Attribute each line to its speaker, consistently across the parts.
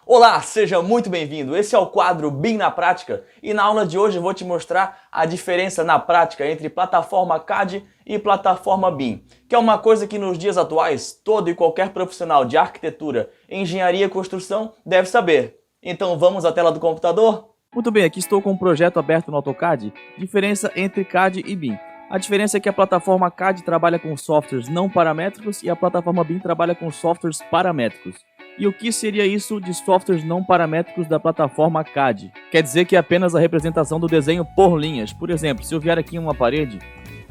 Speaker 1: Olá, seja muito bem-vindo. Esse é o quadro BIM na Prática e na aula de hoje eu vou te mostrar a diferença na prática entre plataforma CAD e plataforma BIM, que é uma coisa que nos dias atuais todo e qualquer profissional de arquitetura, engenharia e construção deve saber. Então vamos à tela do computador?
Speaker 2: Muito bem, aqui estou com um projeto aberto no AutoCAD. Diferença entre CAD e BIM. A diferença é que a plataforma CAD trabalha com softwares não paramétricos e a plataforma BIM trabalha com softwares paramétricos. E o que seria isso de softwares não paramétricos da plataforma CAD? Quer dizer que é apenas a representação do desenho por linhas. Por exemplo, se eu vier aqui em uma parede,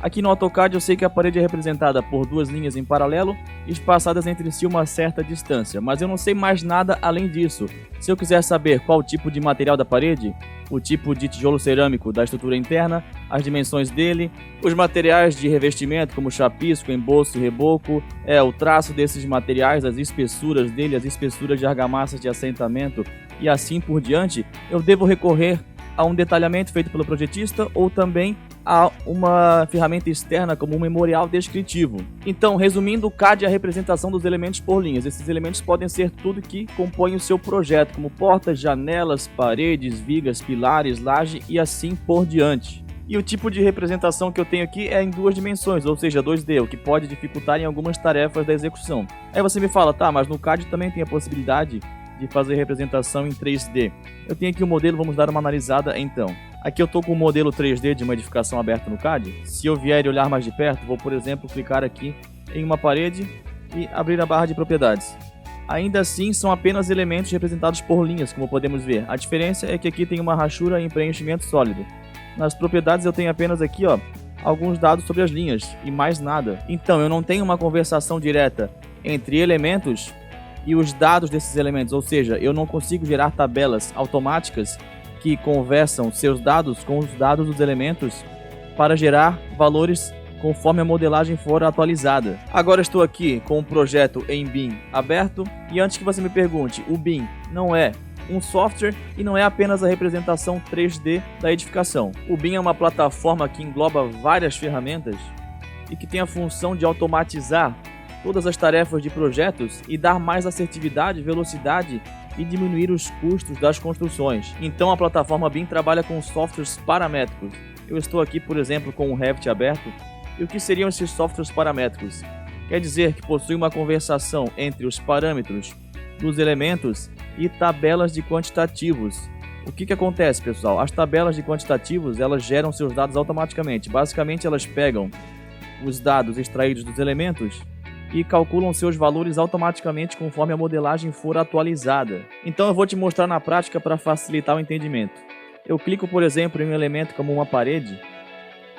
Speaker 2: aqui no AutoCAD eu sei que a parede é representada por duas linhas em paralelo, espaçadas entre si uma certa distância, mas eu não sei mais nada além disso. Se eu quiser saber qual o tipo de material da parede, o tipo de tijolo cerâmico da estrutura interna, as dimensões dele, os materiais de revestimento como chapisco, embolso e reboco, o traço desses materiais, as espessuras dele, as espessuras de argamassa de assentamento e assim por diante, eu devo recorrer a um detalhamento feito pelo projetista ou também a uma ferramenta externa como um memorial descritivo. Então, resumindo, o CAD é a representação dos elementos por linhas. Esses elementos podem ser tudo que compõe o seu projeto, como portas, janelas, paredes, vigas, pilares, laje e assim por diante. E o tipo de representação que eu tenho aqui é em duas dimensões, ou seja, 2D, o que pode dificultar em algumas tarefas da execução. Aí você me fala, tá, mas no CAD também tem a possibilidade de fazer representação em 3D. Eu tenho aqui o modelo, vamos dar uma analisada então. Aqui eu estou com o modelo 3D de uma edificação aberta no CAD. Se eu vier e olhar mais de perto, vou, por exemplo, clicar aqui em uma parede e abrir a barra de propriedades. Ainda assim, são apenas elementos representados por linhas, como podemos ver. A diferença é que aqui tem uma rachura em preenchimento sólido. Nas propriedades eu tenho apenas aqui, alguns dados sobre as linhas e mais nada. Então, eu não tenho uma conversação direta entre elementos e os dados desses elementos, ou seja, eu não consigo gerar tabelas automáticas que conversam seus dados com os dados dos elementos para gerar valores conforme a modelagem for atualizada. Agora estou aqui com um projeto em BIM aberto e antes que você me pergunte, o BIM não é um software e não é apenas a representação 3D da edificação. O BIM é uma plataforma que engloba várias ferramentas e que tem a função de automatizar todas as tarefas de projetos e dar mais assertividade, velocidade e diminuir os custos das construções. Então a plataforma BIM trabalha com softwares paramétricos. Eu estou aqui, por exemplo, com o Revit aberto. E o que seriam esses softwares paramétricos? Quer dizer que possui uma conversação entre os parâmetros dos elementos e tabelas de quantitativos. O que acontece, pessoal? As tabelas de quantitativos, elas geram seus dados automaticamente. Basicamente, elas pegam os dados extraídos dos elementos e calculam seus valores automaticamente conforme a modelagem for atualizada. Então eu vou te mostrar na prática para facilitar o entendimento. Eu clico, por exemplo, em um elemento como uma parede.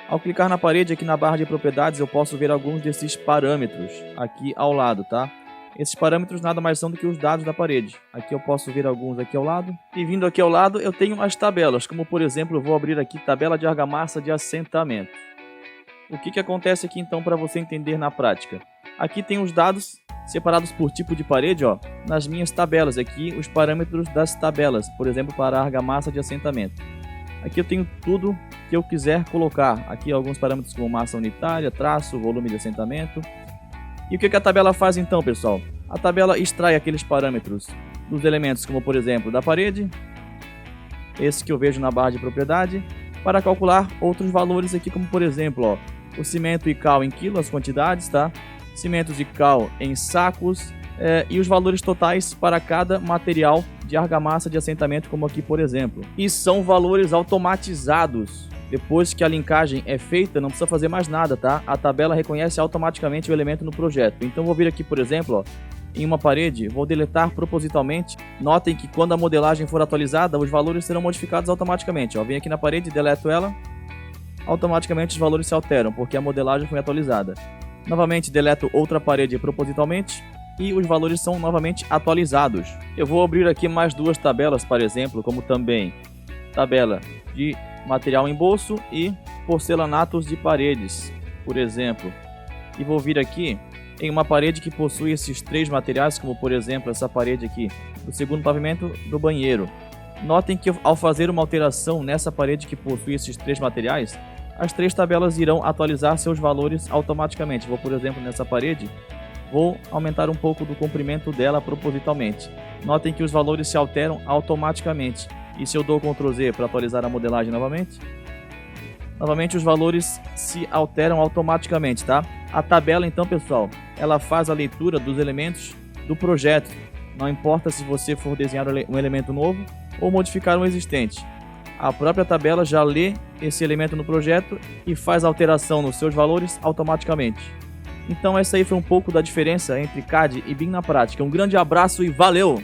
Speaker 2: Ao clicar na parede, aqui na barra de propriedades, eu posso ver alguns desses parâmetros aqui ao lado, tá? Esses parâmetros nada mais são do que os dados da parede. Aqui eu posso ver alguns aqui ao lado. E vindo aqui ao lado, eu tenho as tabelas, como por exemplo, eu vou abrir aqui tabela de argamassa de assentamento. O que acontece aqui então para você entender na prática? Aqui tem os dados separados por tipo de parede, nas minhas tabelas. Aqui os parâmetros das tabelas, por exemplo, para a argamassa de assentamento. Aqui eu tenho tudo que eu quiser colocar. Aqui alguns parâmetros como massa unitária, traço, volume de assentamento. E o que a tabela faz então, pessoal? A tabela extrai aqueles parâmetros dos elementos, como por exemplo, da parede, esse que eu vejo na barra de propriedade, para calcular outros valores aqui, como por exemplo, o cimento e cal em quilo, as quantidades, tá? Cimentos de cal em sacos e os valores totais para cada material de argamassa de assentamento, como aqui por exemplo. E são valores automatizados. Depois que a linkagem é feita, não precisa fazer mais nada, tá? A tabela reconhece automaticamente o elemento no projeto. Então vou vir aqui, por exemplo, em uma parede, vou deletar propositalmente. Notem que quando a modelagem for atualizada, os valores serão modificados automaticamente. Venho aqui na parede, deleto ela, automaticamente os valores se alteram, porque a modelagem foi atualizada. Novamente deleto outra parede propositalmente e os valores são novamente atualizados. Eu vou abrir aqui mais duas tabelas, por exemplo, como também tabela de material em bolso e porcelanatos de paredes, por exemplo. E vou vir aqui em uma parede que possui esses três materiais, como por exemplo essa parede aqui do segundo pavimento do banheiro. Notem que ao fazer uma alteração nessa parede que possui esses três materiais, as três tabelas irão atualizar seus valores automaticamente. Vou, por exemplo, nessa parede vou aumentar um pouco do comprimento dela propositalmente. Notem que os valores se alteram automaticamente. E se eu dou Ctrl Z para atualizar a modelagem novamente, os valores se alteram automaticamente, tá? A tabela, então, pessoal, ela faz a leitura dos elementos do projeto. Não importa se você for desenhar um elemento novo ou modificar um existente. A própria tabela já lê esse elemento no projeto e faz a alteração nos seus valores automaticamente. Então essa aí foi um pouco da diferença entre CAD e BIM na prática. Um grande abraço e valeu!